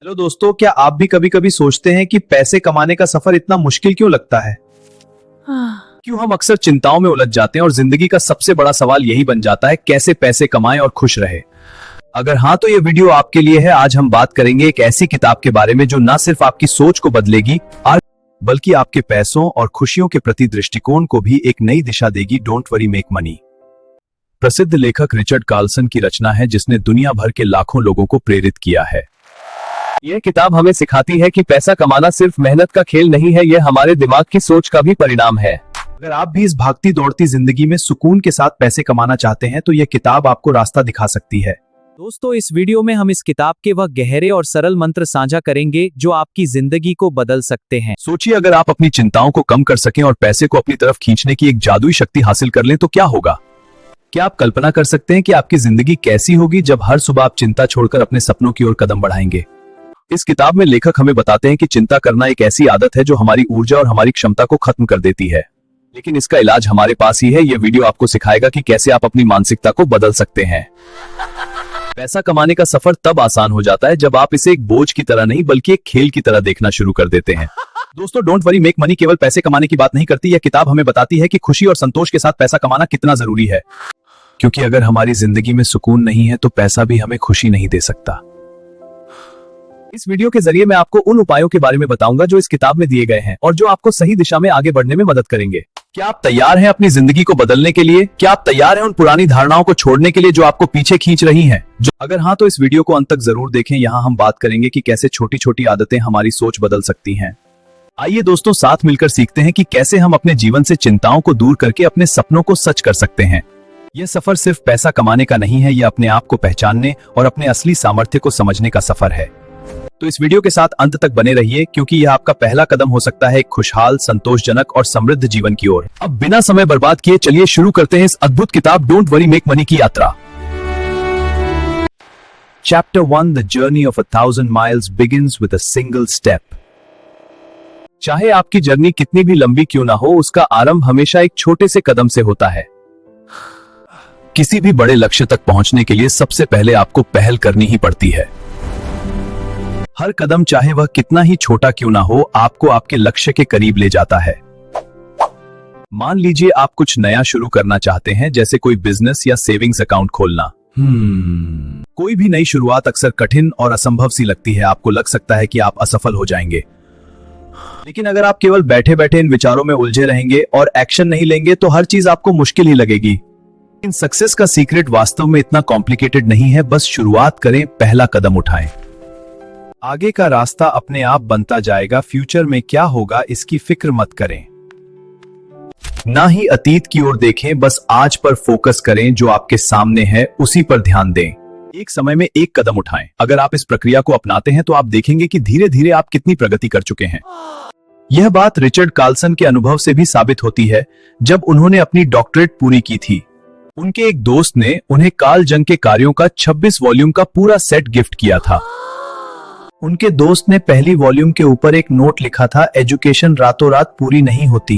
Hello दोस्तों, क्या आप भी कभी कभी सोचते हैं कि पैसे कमाने का सफर इतना मुश्किल क्यों लगता है? क्यों हम अक्सर चिंताओं में उलझ जाते हैं और जिंदगी का सबसे बड़ा सवाल यही बन जाता है, कैसे पैसे कमाएं और खुश रहे। अगर हाँ, तो ये वीडियो आपके लिए है। आज हम बात करेंगे एक ऐसी किताब के बारे में जो ना सिर्फ आपकी सोच को बदलेगी बल्कि आपके पैसों और खुशियों के प्रति दृष्टिकोण को भी एक नई दिशा देगी। डोंट वरी मेक मनी प्रसिद्ध लेखक रिचर्ड कार्लसन की रचना है, जिसने दुनिया भर के लाखों लोगों को प्रेरित किया है। यह किताब हमें सिखाती है कि पैसा कमाना सिर्फ मेहनत का खेल नहीं है, यह हमारे दिमाग की सोच का भी परिणाम है। अगर आप भी इस भागती दौड़ती जिंदगी में सुकून के साथ पैसे कमाना चाहते हैं तो यह किताब आपको रास्ता दिखा सकती है। दोस्तों, इस वीडियो में हम इस किताब के वह गहरे और सरल मंत्र साझा करेंगे जो आपकी जिंदगी को बदल सकते हैं। सोचिए, अगर आप अपनी चिंताओं को कम कर सकें और पैसे को अपनी तरफ खींचने की एक जादुई शक्ति हासिल कर लें तो क्या होगा? क्या आप कल्पना कर सकते हैं कि आपकी जिंदगी कैसी होगी जब हर सुबह आप चिंता छोड़कर अपने सपनों की ओर कदम बढ़ाएंगे? इस किताब में लेखक हमें बताते हैं कि चिंता करना एक ऐसी आदत है जो हमारी ऊर्जा और हमारी क्षमता को खत्म कर देती है, लेकिन इसका इलाज हमारे पास ही है। यह वीडियो आपको सिखाएगा कि कैसे आप अपनी मानसिकता को बदल सकते हैं। पैसा कमाने का सफर तब आसान हो जाता है जब आप इसे एक बोझ की तरह नहीं बल्कि एक खेल की तरह देखना शुरू कर देते हैं। दोस्तों, डोंट वरी मेक मनी केवल पैसे कमाने की बात नहीं करती। यह किताब हमें बताती है कि खुशी और संतोष के साथ पैसा कमाना कितना जरूरी है, क्योंकि अगर हमारी जिंदगी में सुकून नहीं है तो पैसा भी हमें खुशी नहीं दे सकता। इस वीडियो के जरिए मैं आपको उन उपायों के बारे में बताऊंगा जो इस किताब में दिए गए हैं और जो आपको सही दिशा में आगे बढ़ने में मदद करेंगे। क्या आप तैयार हैं अपनी जिंदगी को बदलने के लिए? क्या आप तैयार हैं उन पुरानी धारणाओं को छोड़ने के लिए जो आपको पीछे खींच रही हैं? अगर हाँ, तो इस वीडियो को अंत तक जरूर देखें। यहाँ हम बात करेंगे कि कैसे छोटी छोटी आदतें हमारी सोच बदल सकती हैं। आइए दोस्तों, साथ मिलकर सीखते हैं कि कैसे हम अपने जीवन से चिंताओं को दूर करके अपने सपनों को सच कर सकते हैं। यह सफर सिर्फ पैसा कमाने का नहीं है, यह अपने आप को पहचानने और अपने असली सामर्थ्य को समझने का सफर है। तो इस वीडियो के साथ अंत तक बने रहिए, क्योंकि यह आपका पहला कदम हो सकता है एक खुशहाल, संतोषजनक और समृद्ध जीवन की ओर। अब बिना समय बर्बाद किए चलिए शुरू करते हैं इस अद्भुत किताब डोंट वरी मेक मनी की यात्रा। Chapter 1, the journey of 1000 miles begins with a single step. चाहे आपकी जर्नी कितनी भी लंबी क्यों ना हो, उसका आरंभ हमेशा एक छोटे से कदम से होता है। किसी भी बड़े लक्ष्य तक पहुंचने के लिए सबसे पहले आपको पहल करनी ही पड़ती है। हर कदम, चाहे वह कितना ही छोटा क्यों ना हो, आपको आपके लक्ष्य के करीब ले जाता है। मान लीजिए आप कुछ नया शुरू करना चाहते हैं, जैसे कोई बिजनेस या सेविंग्स अकाउंट खोलना। कोई भी नई शुरुआत अक्सर कठिन और असंभव सी लगती है। आपको लग सकता है कि आप असफल हो जाएंगे, लेकिन अगर आप केवल बैठे बैठे इन विचारों में उलझे रहेंगे और एक्शन नहीं लेंगे तो हर चीज आपको मुश्किल ही लगेगी। इन सक्सेस का सीक्रेट वास्तव में इतना कॉम्प्लिकेटेड नहीं है, बस शुरुआत करें, पहला कदम उठाएं। आगे का रास्ता अपने आप बनता जाएगा। फ्यूचर में क्या होगा इसकी फिक्र मत करें, ना ही अतीत की ओर देखें, बस आज पर फोकस करें। जो आपके सामने है उसी पर ध्यान दें। एक समय में एक कदम उठाएं। अगर आप इस प्रक्रिया को अपनाते हैं तो आप देखेंगे कि धीरे धीरे आप कितनी प्रगति कर चुके हैं। यह बात रिचर्ड कार्लसन के अनुभव से भी साबित होती है। जब उन्होंने अपनी डॉक्टरेट पूरी की थी, उनके एक दोस्त ने उन्हें कार्ल जंग के कार्यों का 26 वॉल्यूम का पूरा सेट गिफ्ट किया था। उनके दोस्त ने पहली वॉल्यूम के ऊपर एक नोट लिखा था, एजुकेशन रातों रात पूरी नहीं होती,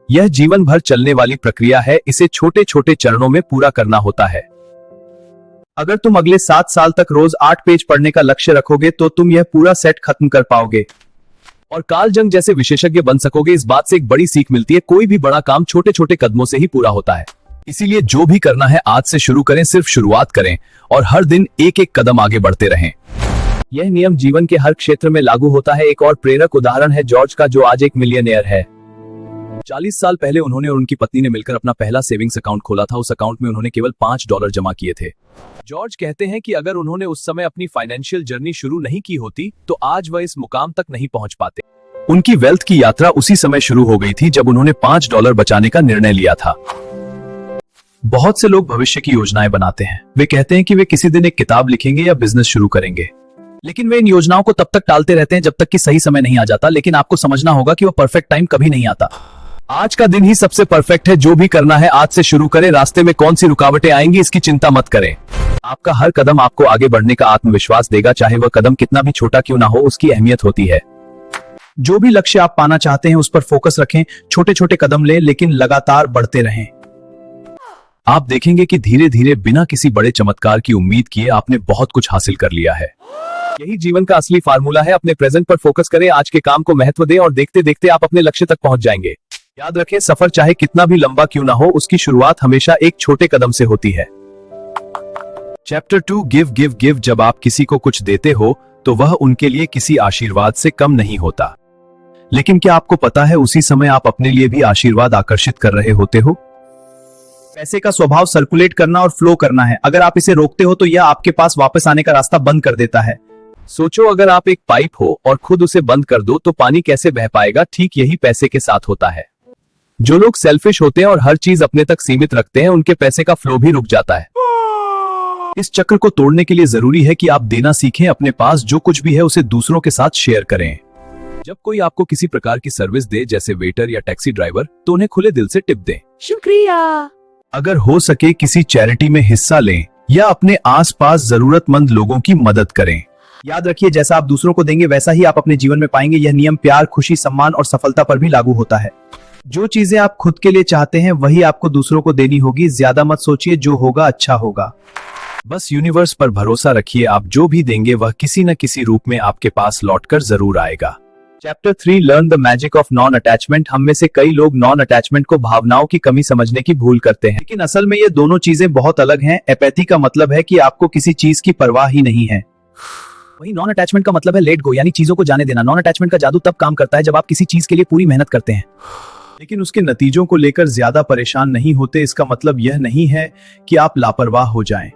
यह जीवन भर चलने वाली प्रक्रिया है, इसे छोटे छोटे चरणों में पूरा करना होता है। अगर तुम अगले 7 साल तक रोज 8 पेज पढ़ने का लक्ष्य रखोगे तो तुम यह पूरा सेट खत्म कर पाओगे और कार्ल जंग जैसे विशेषज्ञ बन सकोगे। इस बात से एक बड़ी सीख मिलती है, कोई भी बड़ा काम छोटे छोटे कदमों से ही पूरा होता है। इसीलिए जो भी करना है आज से शुरू करें, सिर्फ शुरुआत करें और हर दिन एक एक कदम आगे बढ़ते रहें। यह नियम जीवन के हर क्षेत्र में लागू होता है। एक और प्रेरक उदाहरण है जॉर्ज का, जो आज एक मिलियनेयर है। 40 साल पहले उन्होंने और उनकी पत्नी ने मिलकर अपना पहला सेविंग्स अकाउंट खोला था। उस अकाउंट में उन्होंने केवल $5 जमा किए थे। जॉर्ज कहते हैं कि अगर उन्होंने उस समय अपनी फाइनेंशियल जर्नी शुरू नहीं की होती तो आज वह इस मुकाम तक नहीं पहुंच पाते। उनकी वेल्थ की यात्रा उसी समय शुरू हो गई थी जब उन्होंने $5 बचाने का निर्णय लिया था। बहुत से लोग भविष्य की योजनाएं बनाते हैं। वे कहते हैं कि वे किसी दिन एक किताब लिखेंगे या बिजनेस शुरू करेंगे, लेकिन वे इन योजनाओं को तब तक टालते रहते हैं जब तक कि सही समय नहीं आ जाता। लेकिन आपको समझना होगा कि वो परफेक्ट टाइम कभी नहीं आता। आज का दिन ही सबसे परफेक्ट है। जो भी करना है आज से शुरू करें। रास्ते में कौन सी रुकावटें आएंगी इसकी चिंता मत करें। आपका हर कदम आपको आगे बढ़ने का आत्मविश्वास देगा, चाहे वह कदम कितना भी छोटा क्यों ना हो, उसकी अहमियत होती है। जो भी लक्ष्य आप पाना चाहते हैं उस पर फोकस रखें। छोटे छोटे कदम लें, लेकिन लगातार बढ़ते रहें। आप देखेंगे कि धीरे धीरे बिना किसी बड़े चमत्कार की उम्मीद किए आपने बहुत कुछ हासिल कर लिया है। यही जीवन का असली फार्मूला है। अपने प्रेजेंट पर फोकस करें, आज के काम को महत्व दें और देखते देखते आप अपने लक्ष्य तक पहुंच जाएंगे। याद रखें, सफर चाहे कितना भी लंबा क्यों ना हो, उसकी शुरुआत हमेशा एक छोटे कदम से होती है। Chapter 2 give give give. जब आप किसी को कुछ देते हो तो वह उनके लिए किसी आशीर्वाद से कम नहीं होता, लेकिन क्या आपको पता है उसी समय आप अपने लिए भी आशीर्वाद आकर्षित कर रहे होते हो। पैसे का स्वभाव सर्कुलेट करना और फ्लो करना है। अगर आप इसे रोकते हो तो यह आपके पास वापस आने का रास्ता बंद कर देता है। सोचो, अगर आप एक पाइप हो और खुद उसे बंद कर दो तो पानी कैसे बह पाएगा। ठीक यही पैसे के साथ होता है। जो लोग सेल्फिश होते हैं और हर चीज अपने तक सीमित रखते हैं, उनके पैसे का फ्लो भी रुक जाता है। इस चक्र को तोड़ने के लिए जरूरी है कि आप देना सीखें। अपने पास जो कुछ भी है उसे दूसरों के साथ शेयर करें। जब कोई आपको किसी प्रकार की सर्विस दे, जैसे वेटर या टैक्सी ड्राइवर, तो उन्हें खुले दिल से टिप दें। शुक्रिया। अगर हो सके किसी चैरिटी में हिस्सा लें या अपने आसपास जरूरतमंद लोगों की मदद करें। याद रखिए, जैसा आप दूसरों को देंगे वैसा ही आप अपने जीवन में पाएंगे। यह नियम प्यार, खुशी, सम्मान और सफलता पर भी लागू होता है। जो चीजें आप खुद के लिए चाहते हैं वही आपको दूसरों को देनी होगी। ज्यादा मत सोचिए, जो होगा अच्छा होगा। बस यूनिवर्स पर भरोसा रखिए, आप जो भी देंगे वह किसी न किसी रूप में आपके पास लौटकर जरूर आएगा। Chapter 3 learn the magic of non attachment. हम में से कई लोग नॉन अटैचमेंट को भावनाओं की कमी समझने की भूल करते हैं, लेकिन असल में ये दोनों चीजें बहुत अलग हैं। एपैथी का मतलब है कि आपको किसी चीज की परवाह ही नहीं है, वही नॉन अटैचमेंट का मतलब है लेट गो, यानी चीजों को जाने देना। नॉन अटैचमेंट का जादू तब काम करता है जब आप किसी चीज के लिए पूरी मेहनत करते हैं लेकिन उसके नतीजों को लेकर ज्यादा परेशान नहीं होते। इसका मतलब यह नहीं है कि आप लापरवाह हो जाएं।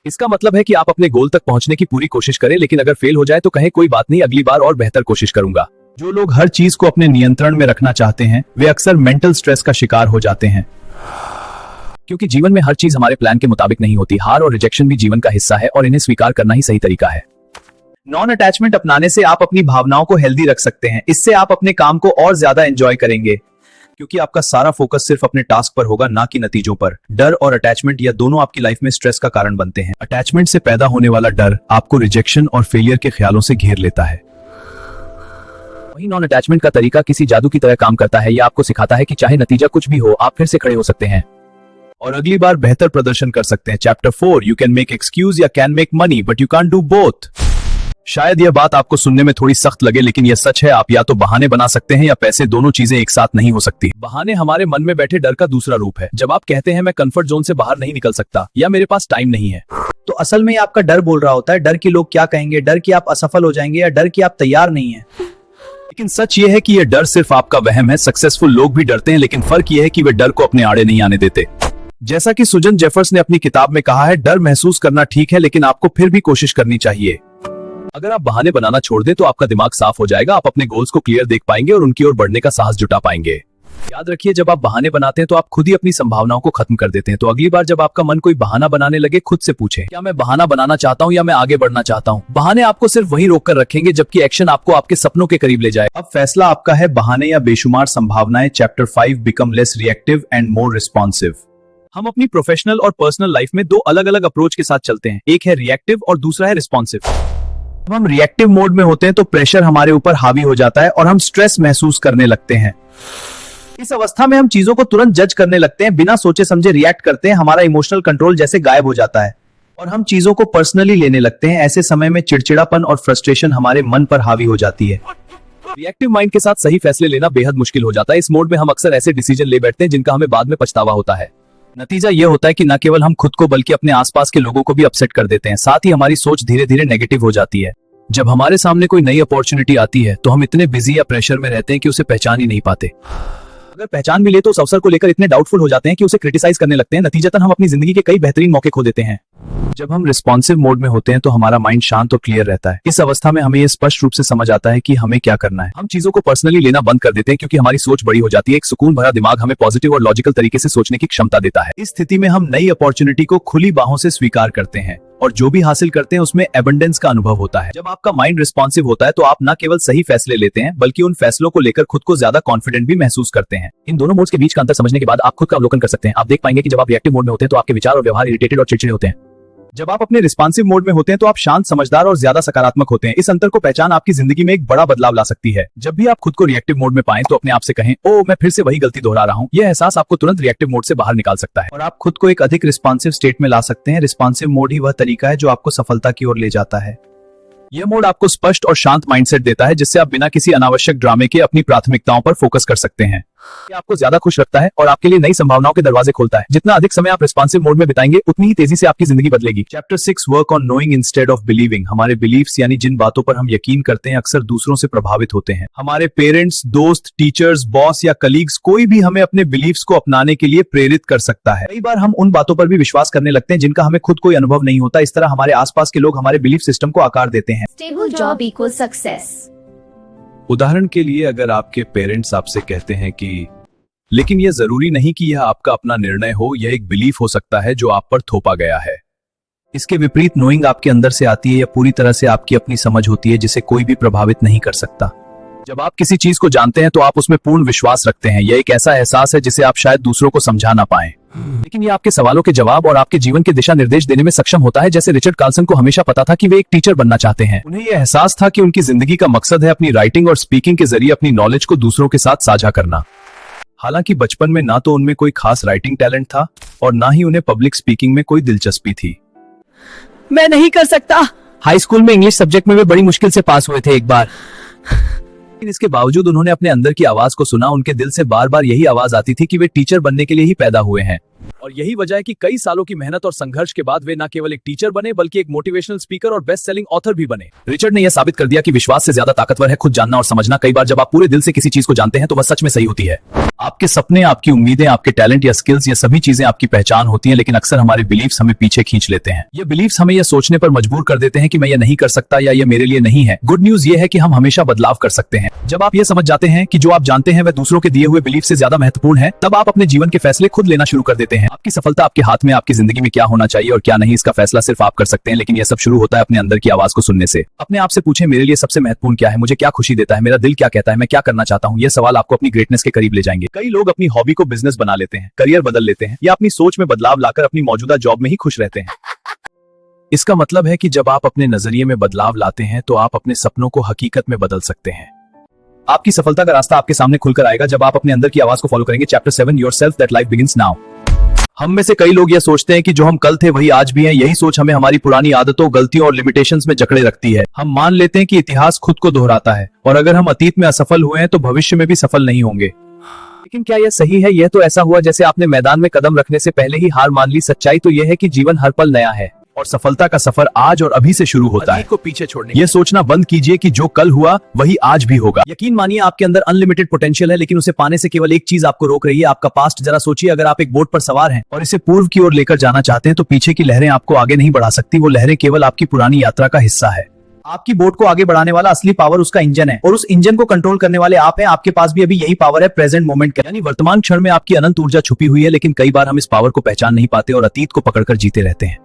इसका मतलब है कि आप अपने गोल तक पहुंचने की पूरी कोशिश करें, लेकिन अगर फेल हो जाए तो कहें कोई बात नहीं, अगली बार और बेहतर कोशिश करूंगा। जो लोग हर चीज को अपने नियंत्रण में रखना चाहते हैं वे अक्सर मेंटल स्ट्रेस का शिकार हो जाते हैं, क्योंकि जीवन में हर चीज हमारे प्लान के मुताबिक नहीं होती। हार और रिजेक्शन भी जीवन का हिस्सा है और इन्हें स्वीकार करना ही सही तरीका है। नॉन अटैचमेंट अपनाने से आप अपनी भावनाओं को हेल्दी रख सकते हैं। इससे आप अपने काम को और ज्यादा एंजॉय करेंगे, क्योंकि आपका सारा फोकस सिर्फ अपने टास्क पर होगा, ना कि नतीजों पर। डर और अटैचमेंट, यह दोनों आपकी लाइफ में स्ट्रेस का कारण बनते हैं। अटैचमेंट से पैदा होने वाला डर आपको रिजेक्शन और फेलियर के ख्यालों से घेर लेता है। वही नॉन अटैचमेंट का तरीका किसी जादू की तरह काम करता है। यह आपको सिखाता है कि चाहे नतीजा कुछ भी हो, आप फिर से खड़े हो सकते हैं और अगली बार बेहतर प्रदर्शन कर सकते हैं। Chapter 4 you can make excuse या can make money but you can't do both. शायद यह बात आपको सुनने में थोड़ी सख्त लगे, लेकिन यह सच है। आप या तो बहाने बना सकते हैं या पैसे, दोनों चीजें एक साथ नहीं हो सकती। बहाने हमारे मन में बैठे डर का दूसरा रूप है। जब आप कहते हैं मैं कंफर्ट जोन से बाहर नहीं निकल सकता या मेरे पास टाइम नहीं है, तो असल में आपका डर बोल रहा होता है। डर कि लोग क्या कहेंगे, डर कि आप असफल हो जाएंगे, या डर कि आप तैयार नहीं है। लेकिन सच यह है कि यह डर सिर्फ आपका वहम है। सक्सेसफुल लोग भी डरते हैं, लेकिन फर्क यह है कि वे डर को अपने आड़े नहीं आने देते। जैसा कि सुजन जेफर्स ने अपनी किताब में कहा है, डर महसूस करना ठीक है, लेकिन आपको फिर भी कोशिश करनी चाहिए। अगर आप बहाने बनाना छोड़ दें तो आपका दिमाग साफ हो जाएगा, आप अपने गोल्स को क्लियर देख पाएंगे और उनकी ओर बढ़ने का साहस जुटा पाएंगे। याद रखिए, जब आप बहाने बनाते हैं तो आप खुद ही अपनी संभावनाओं को खत्म कर देते हैं। तो अगली बार जब आपका मन कोई बहाना बनाने लगे, खुद से पूछें, क्या मैं बहाना बनाना चाहता हूं या मैं आगे बढ़ना चाहता हूं। बहाने आपको सिर्फ वहीं रोक कर रखेंगे, जबकि एक्शन आपको आपके सपनों के करीब ले जाए। अब फैसला आपका है, बहाने या बेशुमार संभावनाएं। Chapter 5 become less reactive and more responsive. हम अपनी प्रोफेशनल और पर्सनल लाइफ में दो अलग अलग अप्रोच के साथ चलते हैं। एक है रिएक्टिव और दूसरा है रिस्पॉन्सिव। जब हम रिएक्टिव मोड में होते हैं तो प्रेशर हमारे ऊपर हावी हो जाता है और हम स्ट्रेस महसूस करने लगते हैं। इस अवस्था में हम चीजों को तुरंत जज करने लगते हैं, बिना सोचे समझे रिएक्ट करते हैं। हमारा इमोशनल कंट्रोल जैसे गायब हो जाता है और हम चीजों को पर्सनली लेने लगते हैं। ऐसे समय में चिड़चिड़ापन और फ्रस्ट्रेशन हमारे मन पर हावी हो जाती है। रिएक्टिव माइंड के साथ सही फैसले लेना बेहद मुश्किल हो जाता है। इस मोड में हम अक्सर ऐसे डिसीजन ले बैठते हैं जिनका हमें बाद में पछतावा होता है। नतीजा यह होता है कि न केवल हम खुद को बल्कि अपने आसपास के लोगों को भी अपसेट कर देते हैं। साथ ही हमारी सोच धीरे धीरे नेगेटिव हो जाती है। जब हमारे सामने कोई नई अपॉर्चुनिटी आती है तो हम इतने बिजी या प्रेशर में रहते हैं कि उसे पहचान ही नहीं पाते। अगर पहचान भी ले तो उस अवसर को लेकर इतने डाउटफुल हो जाते हैं कि उसे क्रिटिसाइज करने लगते हैं। नतीजतन हम अपनी जिंदगी के कई बेहतरीन मौके खो देते हैं। जब हम रिस्पॉन्सिव मोड में होते हैं तो हमारा माइंड शांत और क्लियर रहता है। इस अवस्था में हमें यह स्पष्ट रूप से समझ आता है कि हमें क्या करना है। हम चीजों को पर्सनली लेना बंद कर देते हैं क्योंकि हमारी सोच बड़ी हो जाती है। एक सुकून भरा दिमाग हमें पॉजिटिव और लॉजिकल तरीके से सोचने की क्षमता देता है। इस स्थिति में हम नई अपॉर्चुनिटी को खुली बाहों से स्वीकार करते हैं और जो भी हासिल करते हैं उसमें एबंडेंस का अनुभव होता है। जब आपका माइंड रिस्पॉन्सिव होता है तो आप न केवल सही फैसले लेते हैं बल्कि उन फैसलों को लेकर खुद को ज्यादा कॉन्फिडेंट भी महसूस करते हैं। इन दोनों मोड्स के बीच का अंतर समझने के बाद आप खुद का अवलोकन कर सकते हैं। आप देख पाएंगे कि जब आप रिएक्टिव मोड में होते हैं तो आपके विचार और व्यवहार इरिटेटेड और चिड़चिड़े होते हैं। जब आप अपने रिस्पॉन्सिव मोड में होते हैं तो आप शांत, समझदार और ज्यादा सकारात्मक होते हैं। इस अंतर को पहचान आपकी जिंदगी में एक बड़ा बदलाव ला सकती है। जब भी आप खुद को रिएक्टिव मोड में पाएं तो अपने आप से कहें, ओह मैं फिर से वही गलती दोहरा रहा हूं। यह एहसास आपको तुरंत रिएक्टिव मोड से बाहर निकाल सकता है और आप खुद को एक अधिक रिस्पॉन्सिव स्टेट में ला सकते हैं। रिस्पॉन्सिव मोड ही वह तरीका है जो आपको सफलता की ओर ले जाता है। यह मोड आपको स्पष्ट और शांत माइंडसेट देता है, जिससे आप बिना किसी अनावश्यक ड्रामे के अपनी प्राथमिकताओं पर फोकस कर सकते हैं। ये आपको ज्यादा खुश रखता है और आपके लिए नई संभावनाओं के दरवाजे खोलता है। जितना अधिक समय आप रिस्पॉन्सिव मोड में बिताएंगे, उतनी ही तेजी से आपकी जिंदगी बदलेगी। Chapter 6 work on knowing instead of believing. हमारे बिलीव्स यानी जिन बातों पर हम यकीन करते हैं अक्सर दूसरों से प्रभावित होते हैं। हमारे पेरेंट्स, दोस्त, टीचर्स, बॉस या कलीग्स, कोई भी हमें अपने बिलीव्स को अपनाने के लिए प्रेरित कर सकता है। कई बार हम उन बातों पर भी विश्वास करने लगते हैं जिनका हमें खुद कोई अनुभव नहीं होता। इस तरह हमारे आसपास के लोग हमारे बिलीफ सिस्टम को आकार देते हैं। Stable job equal success. उदाहरण के लिए अगर आपके पेरेंट्स आपसे कहते हैं कि लेकिन यह जरूरी नहीं कि यह आपका अपना निर्णय हो, यह एक बिलीफ हो सकता है जो आप पर थोपा गया है। इसके विपरीत नोइंग आपके अंदर से आती है या पूरी तरह से आपकी अपनी समझ होती है, जिसे कोई भी प्रभावित नहीं कर सकता। जब आप किसी चीज को जानते हैं तो आप उसमें पूर्ण विश्वास रखते हैं। यह एक ऐसा एहसास है जिसे आप शायद दूसरों को समझा ना पाएं, लेकिन ये आपके सवालों के जवाब और आपके जीवन के दिशा निर्देश देने में सक्षम होता है। जैसे रिचर्ड कार्लसन को हमेशा पता था कि वे एक टीचर बनना चाहते हैं। उन्हें यह एहसास था कि उनकी जिंदगी का मकसद है अपनी राइटिंग और स्पीकिंग के जरिए अपनी नॉलेज को दूसरों के साथ साझा करना। हालांकि बचपन में ना तो उनमें कोई खास राइटिंग टैलेंट था और ना ही उन्हें पब्लिक स्पीकिंग में कोई दिलचस्पी थी। मैं नहीं कर सकता। हाई स्कूल में इंग्लिश सब्जेक्ट में वे बड़ी मुश्किल से पास हुए थे एक बार, लेकिन इसके बावजूद उन्होंने अपने अंदर की आवाज को सुना। उनके दिल से बार बार यही आवाज आती थी कि वे टीचर बनने के लिए ही पैदा हुए हैं। और यही वजह है कि कई सालों की मेहनत और संघर्ष के बाद वे न केवल एक टीचर बने बल्कि एक मोटिवेशनल स्पीकर और बेस्ट सेलिंग ऑथर भी बने। रिचर्ड ने यह साबित कर दिया कि विश्वास से ज्यादा ताकतवर है खुद जानना और समझना। कई बार जब आप पूरे दिल से किसी चीज को जानते हैं तो वह सच में सही होती है। आपके सपने, आपकी उम्मीदें, आपके टैलेंट या स्किल्स, ये सभी चीजें आपकी पहचान होती हैं, लेकिन अक्सर हमारे बिलीफ्स हमें पीछे खींच लेते हैं। ये बिलीफ्स हमें यह सोचने पर मजबूर कर देते हैं कि मैं ये नहीं कर सकता या ये मेरे लिए नहीं है। गुड न्यूज ये है कि हम हमेशा बदलाव कर सकते हैं। जब आप ये समझ जाते हैं कि जो आप जानते हैं वह दूसरों के दिए हुए बिलीफ से ज्यादा महत्वपूर्ण है, तब आप अपने जीवन के फैसले खुद लेना शुरू कर देते हैं। आपकी सफलता आपके हाथ में। आपकी जिंदगी में क्या होना चाहिए और क्या नहीं, इसका फैसला सिर्फ आप कर सकते हैं। लेकिन यह सब शुरू होता है अपने अंदर की आवाज को सुनने से। अपने आप से पूछें, मेरे लिए सबसे महत्वपूर्ण क्या है, मुझे क्या खुशी देता है, मेरा दिल क्या कहता है, मैं क्या करना चाहता हूँ। यह सवाल आपको अपनी ग्रेटनेस के करीब ले जाएंगे। कई लोग अपनी हॉबी को बिजनेस बना लेते हैं, करियर बदल लेते हैं या अपनी सोच में बदलाव लाकर अपनी मौजूदा जॉब में ही खुश रहते हैं। इसका मतलब है कि जब आप अपने नजरिए में बदलाव लाते हैं तो आप अपने सपनों को हकीकत में बदल सकते हैं। आपकी सफलता का रास्ता आपके सामने खुलकर आएगा जब आप अपने अंदर की आवाज को फॉलो करेंगे। Chapter 7 yourself that life begins now. हम में से कई लोग यह सोचते हैं कि जो हम कल थे वही आज भी हैं। यही सोच हमें हमारी पुरानी आदतों, गलतियों और लिमिटेशंस में जकड़े रखती है। हम मान लेते हैं कि इतिहास खुद को दोहराता है और अगर हम अतीत में असफल हुए हैं तो भविष्य में भी सफल नहीं होंगे। लेकिन क्या यह सही है? यह तो ऐसा हुआ जैसे आपने मैदान में कदम रखने से पहले ही हार मान ली। सच्चाई तो यह है कि जीवन हर पल नया है और सफलता का सफर आज और अभी से शुरू होता है। को पीछे छोड़ने यह सोचना बंद कीजिए कि जो कल हुआ वही आज भी होगा। यकीन मानिए आपके अंदर अनलिमिटेड पोटेंशियल है, लेकिन उसे पाने से केवल एक चीज आपको रोक रही है, आपका पास्ट। जरा सोचिए, अगर आप एक बोट पर सवार हैं और इसे पूर्व की ओर लेकर जाना चाहते हैं तो पीछे की लहरें आपको आगे नहीं बढ़ा सकती। वो लहरें केवल आपकी पुरानी यात्रा का हिस्सा है। आपकी बोट को आगे बढ़ाने वाला असली पावर उसका इंजन है और उस इंजन को कंट्रोल करने वाले आप हैं। आपके पास भी अभी यही पावर है, प्रेजेंट मोमेंट का, यानी वर्तमान क्षण में आपकी अनंत ऊर्जा छुपी हुई है। लेकिन कई बार हम इस पावर को पहचान नहीं पाते और अतीत को पकड़कर जीते रहते हैं।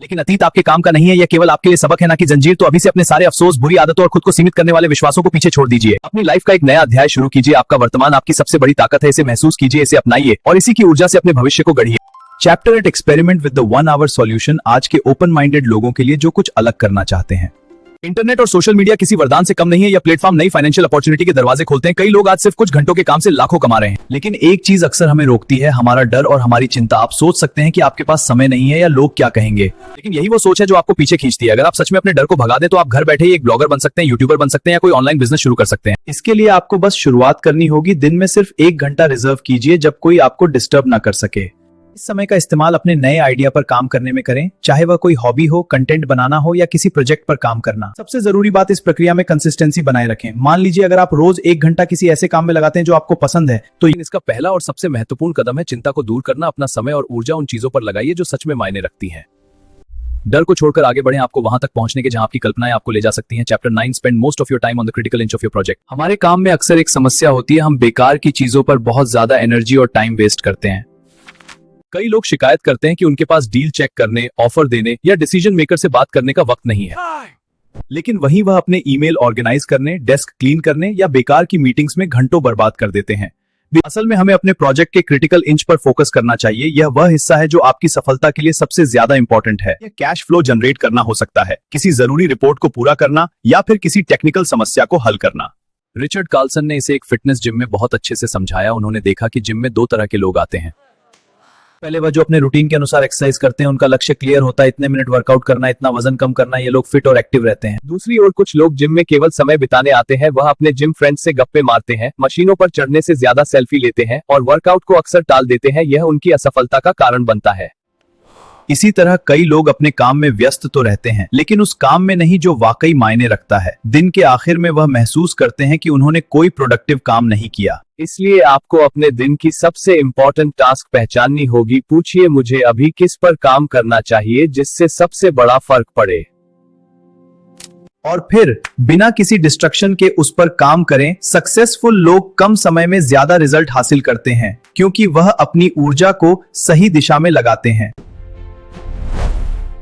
लेकिन अतीत आपके काम का नहीं है, यह केवल आपके लिए सबक है, ना कि जंजीर। तो अभी से अपने सारे अफसोस, बुरी आदतों और खुद को सीमित करने वाले विश्वासों को पीछे छोड़ दीजिए। अपनी लाइफ का एक नया अध्याय शुरू कीजिए। आपका वर्तमान आपकी सबसे बड़ी ताकत है। इसे महसूस कीजिए, इसे अपनाइए और इसी की ऊर्जा से अपने भविष्य को गढ़िए। Chapter 8 experiment with the 1 hour solution. आज के ओपन माइंडेड लोगों के लिए जो कुछ अलग करना चाहते हैं। इंटरनेट और सोशल मीडिया किसी वरदान से कम नहीं है। यह प्लेटफॉर्म नई फाइनेंशियल अपॉर्चुनिटी के दरवाजे खोलते हैं। कई लोग आज सिर्फ कुछ घंटों के काम से लाखों कमा रहे हैं। लेकिन एक चीज अक्सर हमें रोकती है, हमारा डर और हमारी चिंता। आप सोच सकते हैं कि आपके पास समय नहीं है या लोग क्या कहेंगे, लेकिन यही वो सोच है जो आपको पीछे खींचती है। अगर आप सच में अपने डर को भगा दें तो आप घर बैठे ही एक ब्लॉगर बन सकते हैं, यूट्यूबर बन सकते हैं या कोई ऑनलाइन बिजनेस शुरू कर सकते हैं। इसके लिए आपको बस शुरुआत करनी होगी। दिन में सिर्फ 1 घंटा रिजर्व कीजिए जब कोई आपको डिस्टर्ब ना कर सके। इस समय का इस्तेमाल अपने नए आइडिया पर काम करने में करें, चाहे वह कोई हॉबी हो, कंटेंट बनाना हो या किसी प्रोजेक्ट पर काम करना। सबसे जरूरी बात इस प्रक्रिया में कंसिस्टेंसी बनाए रखें। मान लीजिए अगर आप रोज 1 घंटा किसी ऐसे काम में लगाते हैं जो आपको पसंद है तो इसका पहला और सबसे महत्वपूर्ण कदम है चिंता को दूर करना। अपना समय और ऊर्जा उन चीजों पर लगाइए जो सच में मायने रखती हैं। डर को छोड़कर आगे बढ़ें। आपको वहां तक पहुंचने के जहां आपकी कल्पनाएं आपको ले जा सकती हैं। Chapter 9 spend most of your time on the critical inch of your project. हमारे काम में अक्सर एक समस्या होती है, हम बेकार की चीजों पर बहुत ज्यादा एनर्जी और टाइम वेस्ट करते हैं। कई लोग शिकायत करते हैं कि उनके पास डील चेक करने, ऑफर देने या डिसीजन मेकर से बात करने का वक्त नहीं है। लेकिन वहीं वह अपने ईमेल ऑर्गेनाइज करने, डेस्क क्लीन करने या बेकार की मीटिंग्स में घंटों बर्बाद कर देते हैं। असल में हमें अपने प्रोजेक्ट के क्रिटिकल इंच पर फोकस करना चाहिए। यह वह हिस्सा है जो आपकी सफलता के लिए सबसे ज्यादा इंपॉर्टेंट है। यह कैश फ्लो जनरेट करना हो सकता है, किसी जरूरी रिपोर्ट को पूरा करना या फिर किसी टेक्निकल समस्या को हल करना। रिचर्ड कार्लसन ने इसे एक फिटनेस जिम में बहुत अच्छे से समझाया। उन्होंने देखा कि जिम में 2 तरह के लोग आते हैं। पहले वह जो अपने रूटीन के अनुसार एक्सरसाइज करते हैं, उनका लक्ष्य क्लियर होता है, इतने मिनट वर्कआउट करना, इतना वजन कम करना, ये लोग फिट और एक्टिव रहते हैं। दूसरी ओर कुछ लोग जिम में केवल समय बिताने आते हैं, वह अपने जिम फ्रेंड्स से गप्पे मारते हैं, मशीनों पर चढ़ने से ज्यादा सेल्फी लेते हैं और वर्कआउट को अक्सर टाल देते हैं। यह उनकी असफलता का कारण बनता है। इसी तरह कई लोग अपने काम में व्यस्त तो रहते हैं, लेकिन उस काम में नहीं जो वाकई मायने रखता है। दिन के आखिर में वह महसूस करते हैं कि उन्होंने कोई प्रोडक्टिव काम नहीं किया। इसलिए आपको अपने दिन की सबसे इम्पोर्टेंट टास्क पहचाननी होगी। पूछिए, मुझे अभी किस पर काम करना चाहिए जिससे सबसे बड़ा फर्क पड़े, और फिर बिना किसी डिस्ट्रक्शन के उस पर काम करें। सक्सेसफुल लोग कम समय में ज्यादा रिजल्ट हासिल करते हैं, क्योंकि वह अपनी ऊर्जा को सही दिशा में लगाते हैं।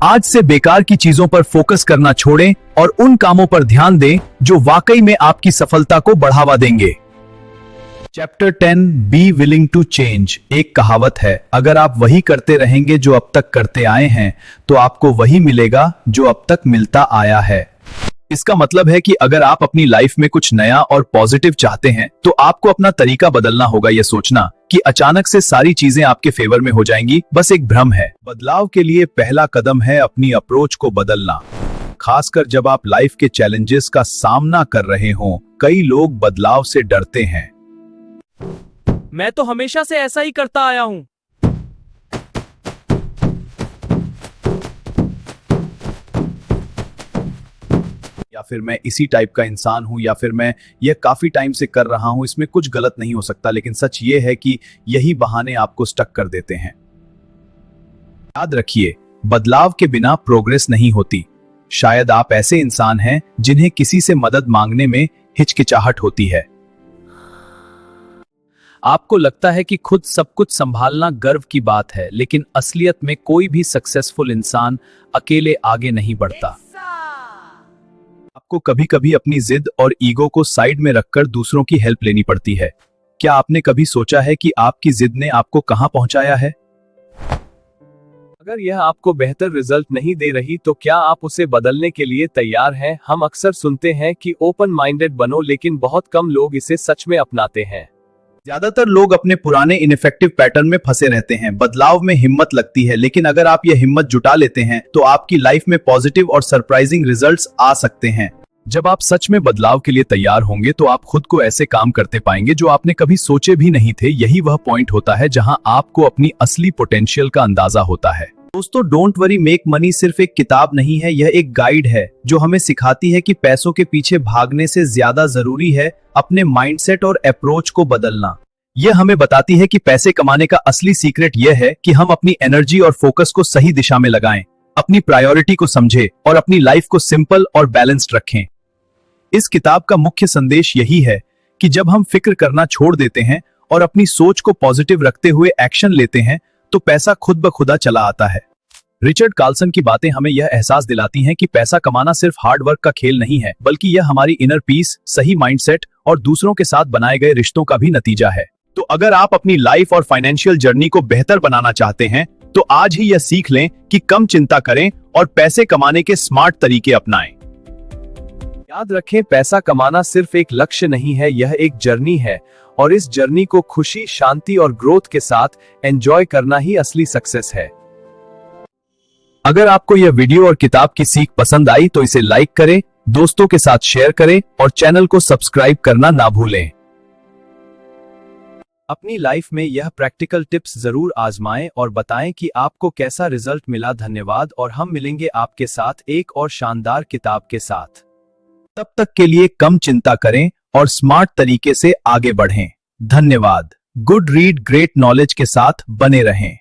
आज से बेकार की चीजों पर फोकस करना छोड़ें और उन कामों पर ध्यान दें जो वाकई में आपकी सफलता को बढ़ावा देंगे। Chapter 10, be willing to change. एक कहावत है, अगर आप वही करते रहेंगे जो अब तक करते आए हैं, तो आपको वही मिलेगा जो अब तक मिलता आया है। इसका मतलब है कि अगर आप अपनी लाइफ में कुछ नया और पॉजिटिव चाहते हैं, तो आपको अपना तरीका बदलना होगा। यह सोचना कि अचानक से सारी चीजें आपके फेवर में हो जाएंगी, बस एक भ्रम है। बदलाव के लिए पहला कदम है अपनी अप्रोच को बदलना, खासकर जब आप लाइफ के चैलेंजेस का सामना कर रहे हों। कई लोग बदलाव से डरते हैं। मैं तो हमेशा से ऐसा ही करता आया हूँ। या फिर मैं इसी टाइप का इंसान हूं, या फिर मैं यह काफी टाइम से कर रहा हूं, इसमें कुछ गलत नहीं हो सकता। लेकिन सच ये है कि यही बहाने आपको स्टक कर देते हैं। याद रखिए, बदलाव के बिना प्रोग्रेस नहीं होती। शायद आप ऐसे इंसान हैं जिन्हें किसी से मदद मांगने में हिचकिचाहट होती है। आपको लगता है कि खुद सब कुछ संभालना गर्व की बात है, लेकिन असलियत में कोई भी सक्सेसफुल इंसान अकेले आगे नहीं बढ़ता। आपको कभी कभी अपनी जिद और ईगो को साइड में रखकर दूसरों की हेल्प लेनी पड़ती है। क्या आपने कभी सोचा है कि आपकी जिद ने आपको कहां पहुंचाया है? अगर यह आपको बेहतर रिजल्ट नहीं दे रही, तो क्या आप उसे बदलने के लिए तैयार हैं? हम अक्सर सुनते हैं कि ओपन माइंडेड बनो, लेकिन बहुत कम लोग इसे सच में अपनाते हैं। ज्यादातर लोग अपने पुराने इनफेक्टिव पैटर्न में फंसे रहते हैं। बदलाव में हिम्मत लगती है, लेकिन अगर आप यह हिम्मत जुटा लेते हैं, तो आपकी लाइफ में पॉजिटिव और सरप्राइजिंग रिजल्ट्स आ सकते हैं। जब आप सच में बदलाव के लिए तैयार होंगे, तो आप खुद को ऐसे काम करते पाएंगे जो आपने कभी सोचे भी नहीं थे। यही वह पॉइंट होता है जहां आपको अपनी असली पोटेंशियल का अंदाजा होता है। दोस्तों, डोंट वरी मेक मनी सिर्फ एक किताब नहीं है, यह एक गाइड है जो हमें सिखाती है कि पैसों के पीछे भागने से ज्यादा जरूरी है अपने माइंडसेट और अप्रोच को बदलना। यह हमें बताती है कि पैसे कमाने का असली सीक्रेट यह है कि हम अपनी एनर्जी और फोकस को सही दिशा में लगाएं, अपनी प्रायोरिटी को समझें और अपनी लाइफ को सिंपल और बैलेंस्ड रखें। इस किताब का मुख्य संदेश यही है कि जब हम फिक्र करना छोड़ देते हैं और अपनी सोच को पॉजिटिव रखते हुए एक्शन लेते हैं, तो पैसा खुद ब खुदा चला आता है। रिचर्ड कार्लसन की बातें हमें यह एहसास दिलाती हैं कि पैसा कमाना सिर्फ हार्ड वर्क का खेल नहीं है, बल्कि यह हमारी इनर पीस, सही माइंडसेट और दूसरों के साथ बनाए गए रिश्तों का भी नतीजा है। तो अगर आप अपनी लाइफ और फाइनेंशियल जर्नी को बेहतर बनाना चाहते हैं, तो आज ही यह सीख लें कि कम चिंता करें और पैसे कमाने के स्मार्ट तरीके अपनाएं। याद रखें, पैसा कमाना सिर्फ एक लक्ष्य नहीं है, यह एक जर्नी है, और इस जर्नी को खुशी, शांति और ग्रोथ के साथ एंजॉय करना ही असली सक्सेस है। अगर आपको यह वीडियो और किताब की सीख पसंद आई, तो इसे लाइक करें, दोस्तों के साथ शेयर करें और चैनल को सब्सक्राइब करना ना भूलें। अपनी लाइफ में यह प्रैक्टिकल टिप्स जरूर आजमाएं और बताएं कि आपको कैसा रिजल्ट मिला। धन्यवाद, और हम मिलेंगे आपके साथ एक और शानदार किताब के साथ। तब तक के लिए कम चिंता करें और स्मार्ट तरीके से आगे बढ़ें। धन्यवाद। गुड रीड ग्रेट नॉलेज के साथ बने रहें।